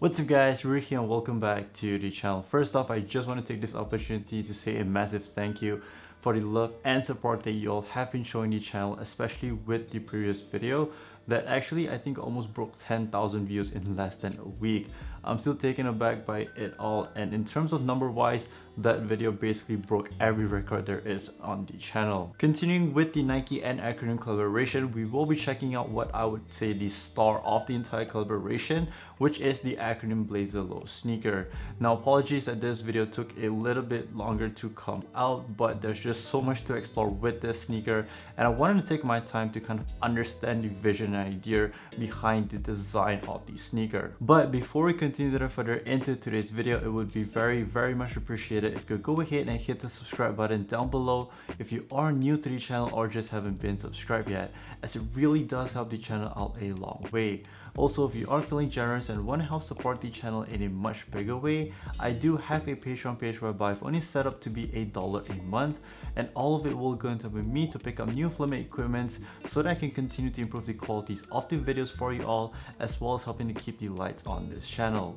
What's up guys, Rick here and welcome back to the channel. First off, I just want to take this opportunity to say a massive thank you for the love and support that you all have been showing the channel, especially with the previous video that actually I think almost broke 10,000 views in less than a week. I'm still taken aback by it all, and in terms of number wise, that video basically broke every record there is on the channel. Continuing with the Nike and Acronym collaboration, we will be checking out what I would say the star of the entire collaboration, which is the Acronym Blazer Low sneaker. Now apologies that this video took a little bit longer to come out, but there's just so much to explore with this sneaker, and I wanted to take my time to kind of understand the vision and idea behind the design of the sneaker. But before we continue further into today's video, it would be very much appreciated if you could go ahead and hit the subscribe button down below if you are new to the channel or just haven't been subscribed yet, as it really does help the channel out a long way. Also, if you are feeling generous and want to help support the channel in a much bigger way, I do have a Patreon page whereby I've only set up to be $1 a month, and all of it will go into me to pick up new filming equipment so that I can continue to improve the qualities of the videos for you all, as well as helping to keep the lights on this channel.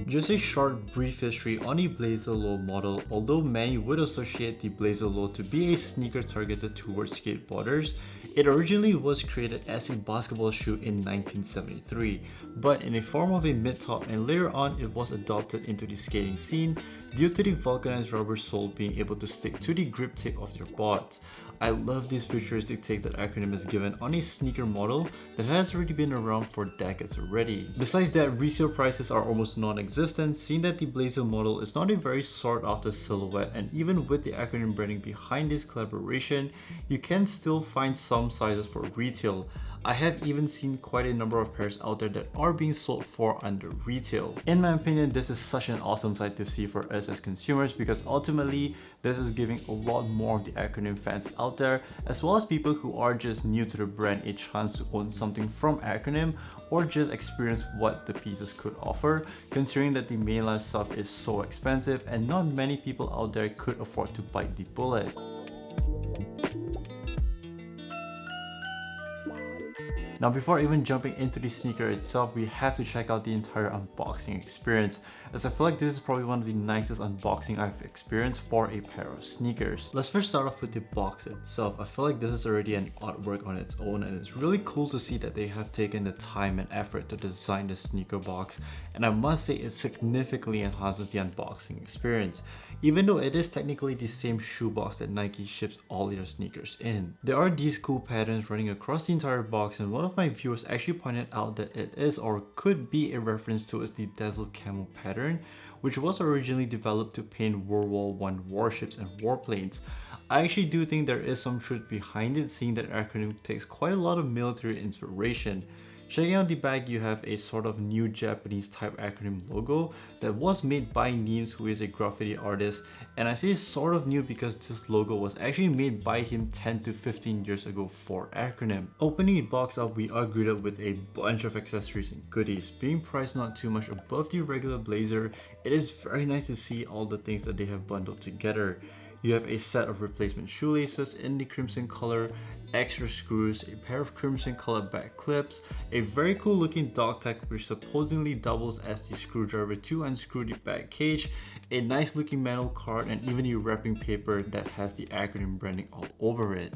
Just a short brief history on the Blazer Low model. Although many would associate the Blazer Low to be a sneaker targeted towards skateboarders, it originally was created as a basketball shoe in 1973, but in a form of a mid-top, and later on it was adopted into the skating scene due to the vulcanized rubber sole being able to stick to the grip tape of your boards. I love this futuristic take that Acronym has given on a sneaker model that has already been around for decades already. Besides that, resale prices are almost non-existent, seeing that the Blazer model is not a very sought after silhouette, and even with the Acronym branding behind this collaboration, you can still find some sizes for retail. I have even seen quite a number of pairs out there that are being sold for under retail. In my opinion, this is such an awesome sight to see for us as consumers, because ultimately this is giving a lot more of the Acronym fans out there, as well as people who are just new to the brand, a chance to own something from Acronym or just experience what the pieces could offer, considering that the mainline stuff is so expensive and not many people out there could afford to bite the bullet. Now, before even jumping into the sneaker itself, we have to check out the entire unboxing experience, as I feel like this is probably one of the nicest unboxing I've experienced for a pair of sneakers. Let's first start off with the box itself. I feel like this is already an artwork on its own, and it's really cool to see that they have taken the time and effort to design the sneaker box, and I must say it significantly enhances the unboxing experience, even though it is technically the same shoebox that Nike ships all their sneakers in. There are these cool patterns running across the entire box, and one of my viewers actually pointed out that it is or could be a reference to the Dazzle Camo pattern, which was originally developed to paint World War I warships and warplanes. I actually do think there is some truth behind it, seeing that Acronym takes quite a lot of military inspiration. Checking out the back, you have a sort of new Japanese type Acronym logo that was made by Neems, who is a graffiti artist, and I say sort of new because this logo was actually made by him 10 to 15 years ago for Acronym. Opening the box up, we are greeted with a bunch of accessories and goodies. Being priced not too much above the regular Blazer, it is very nice to see all the things that they have bundled together. You have a set of replacement shoelaces in the crimson color, extra screws, a pair of crimson colored back clips, a very cool looking dog tag which supposedly doubles as the screwdriver to unscrew the back cage, a nice looking manual card, and even a wrapping paper that has the Acronym branding all over it.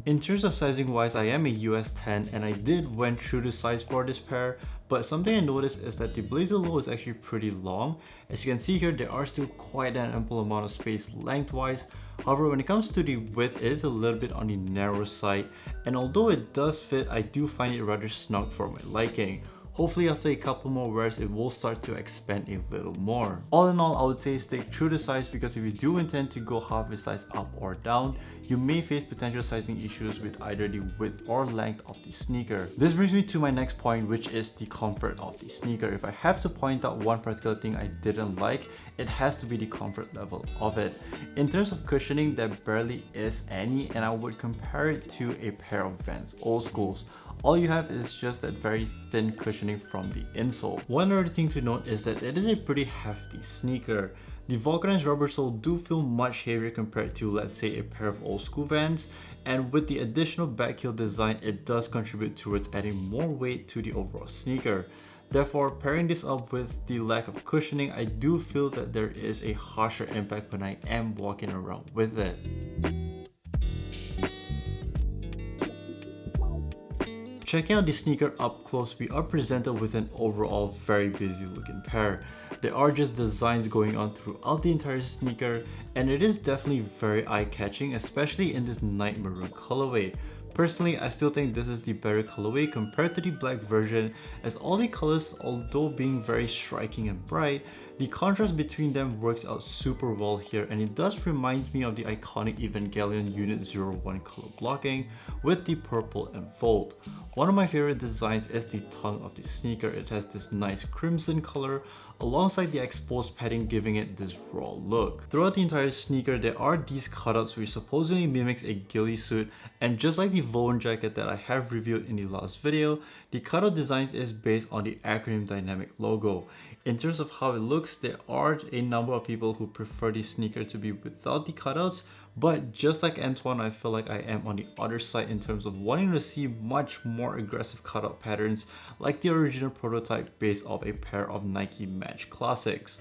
In terms of sizing wise, I am a US 10 and I did went through the size for this pair, but something I noticed is that the Blazer Low is actually pretty long. As you can see here, there are still quite an ample amount of space lengthwise. However, when it comes to the width, it is a little bit on the narrow side, and although it does fit, I do find it rather snug for my liking. Hopefully after a couple more wears, it will start to expand a little more. All in all, I would say stick true to size, because if you do intend to go half a size up or down, you may face potential sizing issues with either the width or length of the sneaker. This brings me to my next point, which is the comfort of the sneaker. If I have to point out one particular thing I didn't like, it has to be the comfort level of it. In terms of cushioning, there barely is any, and I would compare it to a pair of Vans Old Schools. All you have is just that very thin cushioning from the insole. One other thing to note is that it is a pretty hefty sneaker. The vulcanized rubber sole do feel much heavier compared to, let's say, a pair of old school Vans, and with the additional back heel design, it does contribute towards adding more weight to the overall sneaker. Therefore, pairing this up with the lack of cushioning, I do feel that there is a harsher impact when I am walking around with it. Checking out the sneaker up close, we are presented with an overall very busy looking pair. There are just designs going on throughout the entire sneaker, and it is definitely very eye-catching, especially in this night maroon colorway. Personally, I still think this is the better colorway compared to the black version, as all the colors, although being very striking and bright, the contrast between them works out super well here, and it does remind me of the iconic Evangelion Unit 01 color blocking with the purple enfold. One of my favorite designs is the tongue of the sneaker. It has this nice crimson color alongside the exposed padding, giving it this raw look. Throughout the entire sneaker, there are these cutouts which supposedly mimics a ghillie suit, and just like the Voan jacket that I have reviewed in the last video, the cutout designs is based on the Acronym dynamic logo. In terms of how it looks, there are a number of people who prefer the sneaker to be without the cutouts, but just like Antoine, I feel like I am on the other side in terms of wanting to see much more aggressive cutout patterns like the original prototype based off a pair of Nike Match Classics.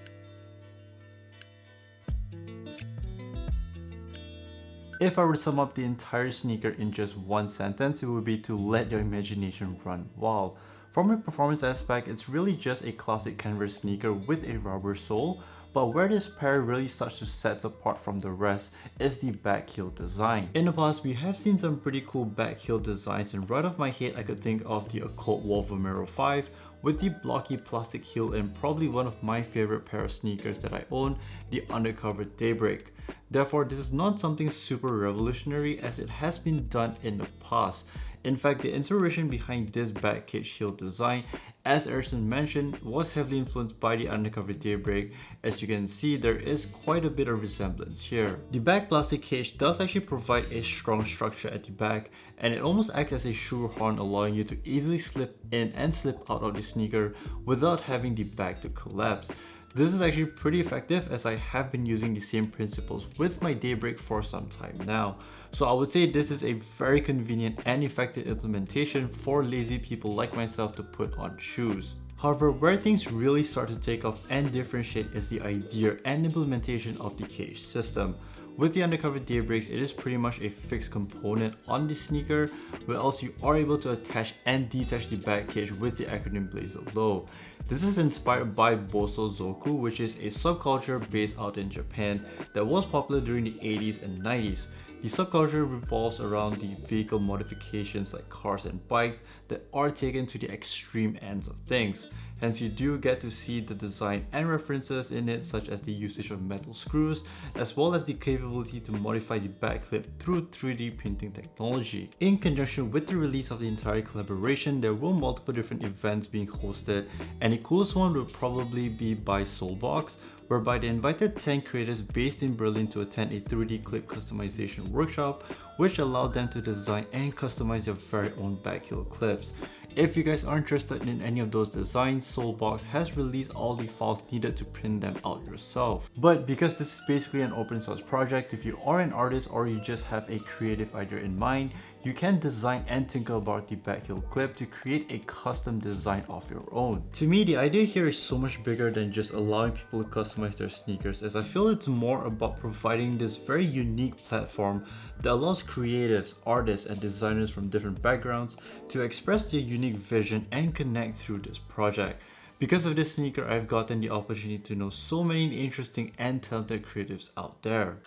If I were to sum up the entire sneaker in just one sentence, it would be to let your imagination run wild. From a performance aspect, it's really just a classic canvas sneaker with a rubber sole, but where this pair really starts to set apart from the rest is the back heel design. In the past, we have seen some pretty cool back heel designs, and right off my head, I could think of the Occult Wall Vomero 5 with the blocky plastic heel, and probably one of my favorite pair of sneakers that I own, the Undercover Daybreak. Therefore, this is not something super revolutionary as it has been done in the past. In fact, the inspiration behind this back cage heel design, as Erson mentioned, was heavily influenced by the Undercover Daybreak. As you can see, there is quite a bit of resemblance here. The back plastic cage does actually provide a strong structure at the back, and it almost acts as a shoehorn, allowing you to easily slip in and slip out of the sneaker without having the back to collapse. This is actually pretty effective, as I have been using the same principles with my Daybreak for some time now. So I would say this is a very convenient and effective implementation for lazy people like myself to put on shoes. However, where things really start to take off and differentiate is the idea and implementation of the cage system. With the Undercover Daybreaks, it is pretty much a fixed component on the sneaker, where else you are able to attach and detach the back cage with the Acronym Blazer Low. This is inspired by Boso Zoku, which is a subculture based out in Japan that was popular during the 80s and 90s. The subculture revolves around the vehicle modifications like cars and bikes that are taken to the extreme ends of things. Hence, you do get to see the design and references in it, such as the usage of metal screws, as well as the capability to modify the back clip through 3D printing technology. In conjunction with the release of the entire collaboration, there were multiple different events being hosted, and the coolest one would probably be by Soulbox, whereby they invited 10 creators based in Berlin to attend a 3D clip customization workshop, which allowed them to design and customize their very own back heel clips. If you guys are interested in any of those designs, Soulbox has released all the files needed to print them out yourself. But because this is basically an open source project, if you are an artist or you just have a creative idea in mind, you can design and tinker about the back heel clip to create a custom design of your own. To me, the idea here is so much bigger than just allowing people to customize their sneakers, as I feel it's more about providing this very unique platform that allows creatives, artists, and designers from different backgrounds to express their unique vision and connect through this project. Because of this sneaker, I've gotten the opportunity to know so many interesting and talented creatives out there.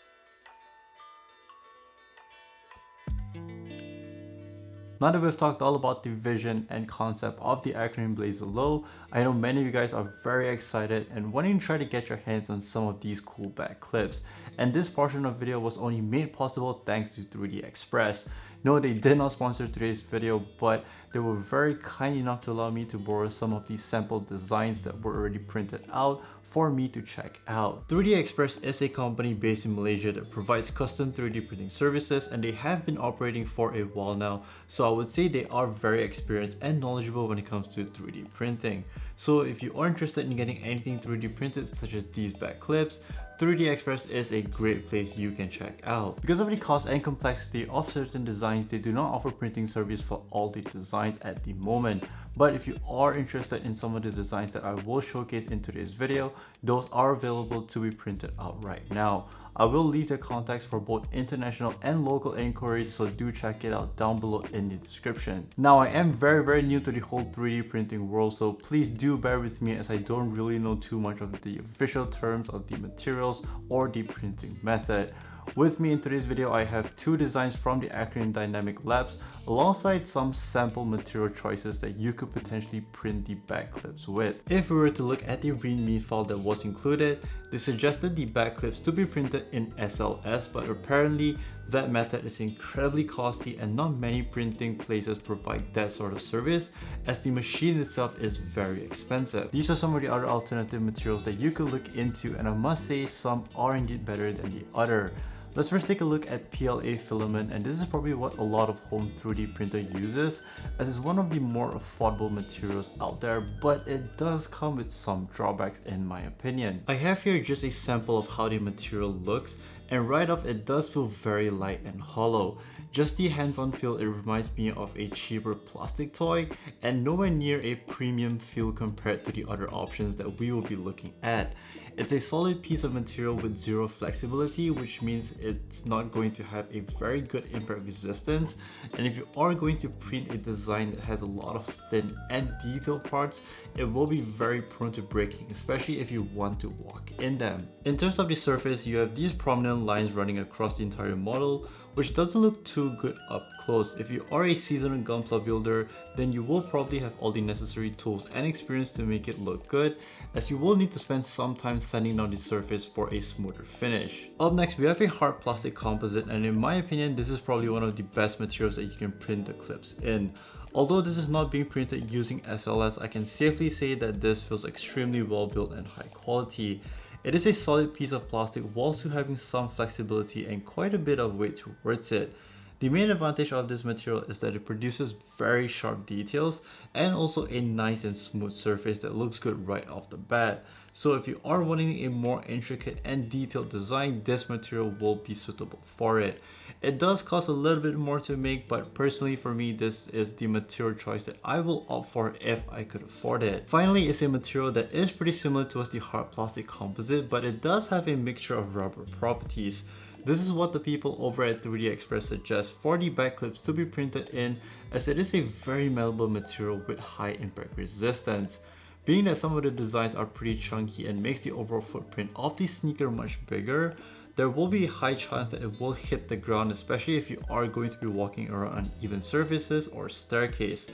Now that we've talked all about the vision and concept of the Acronym Blazer Low, I know many of you guys are very excited and wanting to try to get your hands on some of these cool back clips. And this portion of the video was only made possible thanks to 3D Express. No, they did not sponsor today's video, but they were very kind enough to allow me to borrow some of these sample designs that were already printed out for me to check out. 3D Express is a company based in Malaysia that provides custom 3D printing services, and they have been operating for a while now, so I would say they are very experienced and knowledgeable when it comes to 3D printing. So if you are interested in getting anything 3D printed such as these back clips, 3D Express is a great place you can check out. Because of the cost and complexity of certain designs, they do not offer printing service for all the designs at the moment. But if you are interested in some of the designs that I will showcase in today's video, those are available to be printed out right now. I will leave the contacts for both international and local inquiries, so do check it out down below in the description. Now, I am very new to the whole 3D printing world, so please do bear with me as I don't really know too much of the official terms of the materials or the printing method. With me in today's video, I have two designs from the Acronym Dynamic Labs alongside some sample material choices that you could potentially print the back clips with. If we were to look at the README file that was included, they suggested the back clips to be printed in SLS, but apparently that method is incredibly costly and not many printing places provide that sort of service, as the machine itself is very expensive. These are some of the other alternative materials that you could look into, and I must say some are indeed better than the other. Let's first take a look at PLA filament, and this is probably what a lot of home 3D printer uses, as it's one of the more affordable materials out there, but it does come with some drawbacks in my opinion. I have here just a sample of how the material looks, and right off it does feel very light and hollow. Just the hands-on feel, it reminds me of a cheaper plastic toy and nowhere near a premium feel compared to the other options that we will be looking at. It's a solid piece of material with zero flexibility, which means it's not going to have a very good impact resistance, and if you are going to print a design that has a lot of thin and detailed parts, it will be very prone to breaking, especially if you want to walk in them. In terms of the surface, you have these prominent lines running across the entire model, which doesn't look too good up close. If you are a seasoned Gunpla builder, then you will probably have all the necessary tools and experience to make it look good, as you will need to spend some time sanding down the surface for a smoother finish. Up next, we have a hard plastic composite, and in my opinion, this is probably one of the best materials that you can print the clips in. Although this is not being printed using SLS, I can safely say that this feels extremely well built and high quality. It is a solid piece of plastic while still having some flexibility and quite a bit of weight towards it. The main advantage of this material is that it produces very sharp details and also a nice and smooth surface that looks good right off the bat. So if you are wanting a more intricate and detailed design, this material will be suitable for it. It does cost a little bit more to make, but personally for me, this is the material choice that I will opt for if I could afford it. Finally, it's a material that is pretty similar to the hard plastic composite, but it does have a mixture of rubber properties. This is what the people over at 3D Express suggest for the back clips to be printed in, as it is a very malleable material with high impact resistance. Being that some of the designs are pretty chunky and makes the overall footprint of the sneaker much bigger, there will be a high chance that it will hit the ground, especially if you are going to be walking around uneven surfaces or staircase.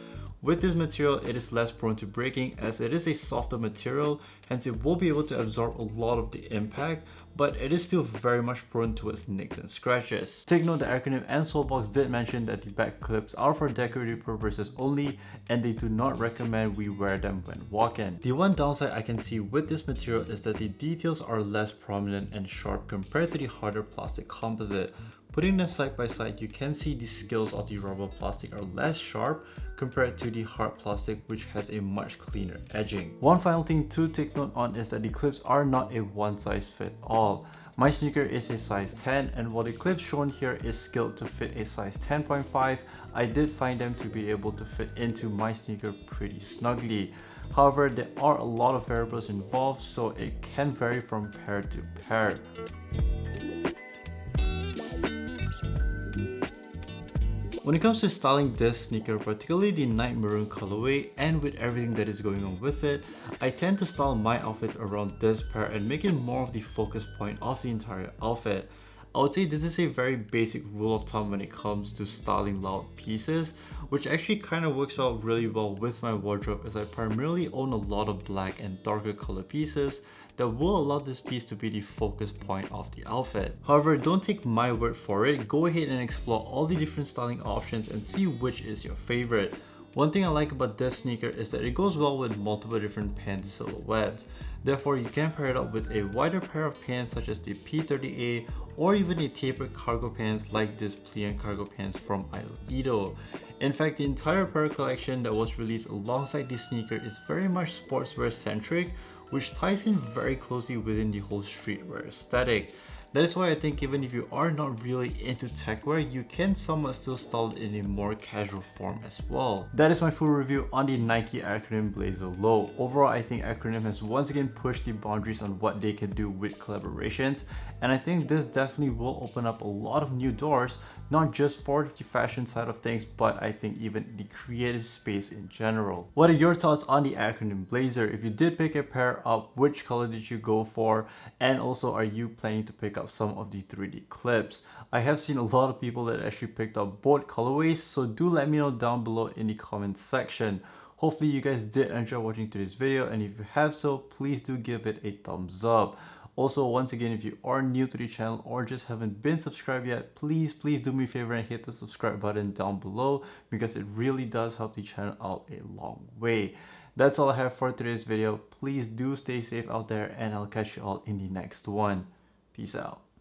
With this material, it is less prone to breaking as it is a softer material, hence it will be able to absorb a lot of the impact, but it is still very much prone towards nicks and scratches. Take note that Acronym and Soulbox did mention that the back clips are for decorative purposes only, and they do not recommend we wear them when walking. The one downside I can see with this material is that the details are less prominent and sharp compared to the harder plastic composite. Putting them side by side, you can see the scales of the rubber plastic are less sharp compared to the hard plastic, which has a much cleaner edging. One final thing to take note on is that the clips are not a one size fit all. My sneaker is a size 10, and while the clips shown here is scaled to fit a size 10.5, I did find them to be able to fit into my sneaker pretty snugly. However, there are a lot of variables involved, so it can vary from pair to pair. When it comes to styling this sneaker, particularly the night maroon colorway, and with everything that is going on with it, I tend to style my outfits around this pair and make it more of the focus point of the entire outfit. I would say this is a very basic rule of thumb when it comes to styling loud pieces, which actually kind of works out really well with my wardrobe, as I primarily own a lot of black and darker color pieces that will allow this piece to be the focus point of the outfit. However, don't take my word for it, go ahead and explore all the different styling options and see which is your favorite. One thing I like about this sneaker is that it goes well with multiple different pant silhouettes. Therefore, you can pair it up with a wider pair of pants such as the P30A, or even a tapered cargo pants like this plein cargo pants from Ido. In fact, the entire pair collection that was released alongside this sneaker is very much sportswear centric, which ties in very closely within the whole streetwear aesthetic. That is why I think even if you are not really into techwear, you can somewhat still style it in a more casual form as well. That is my full review on the Nike Acronym Blazer Low. Overall, I think Acronym has once again pushed the boundaries on what they can do with collaborations, and I think this definitely will open up a lot of new doors, not just for the fashion side of things, but I think even the creative space in general. What are your thoughts on the Acronym Blazer? If you did pick a pair up, which color did you go for? And also, are you planning to pick up some of the 3D clips? I have seen a lot of people that actually picked up both colorways, so do let me know down below in the comment section. Hopefully you guys did enjoy watching today's video, and if you have so, please do give it a thumbs up. Also, once again, if you are new to the channel or just haven't been subscribed yet, please do me a favor and hit the subscribe button down below, because it really does help the channel out a long way. That's all I have for today's video. Please do stay safe out there, and I'll catch you all in the next one. Peace out.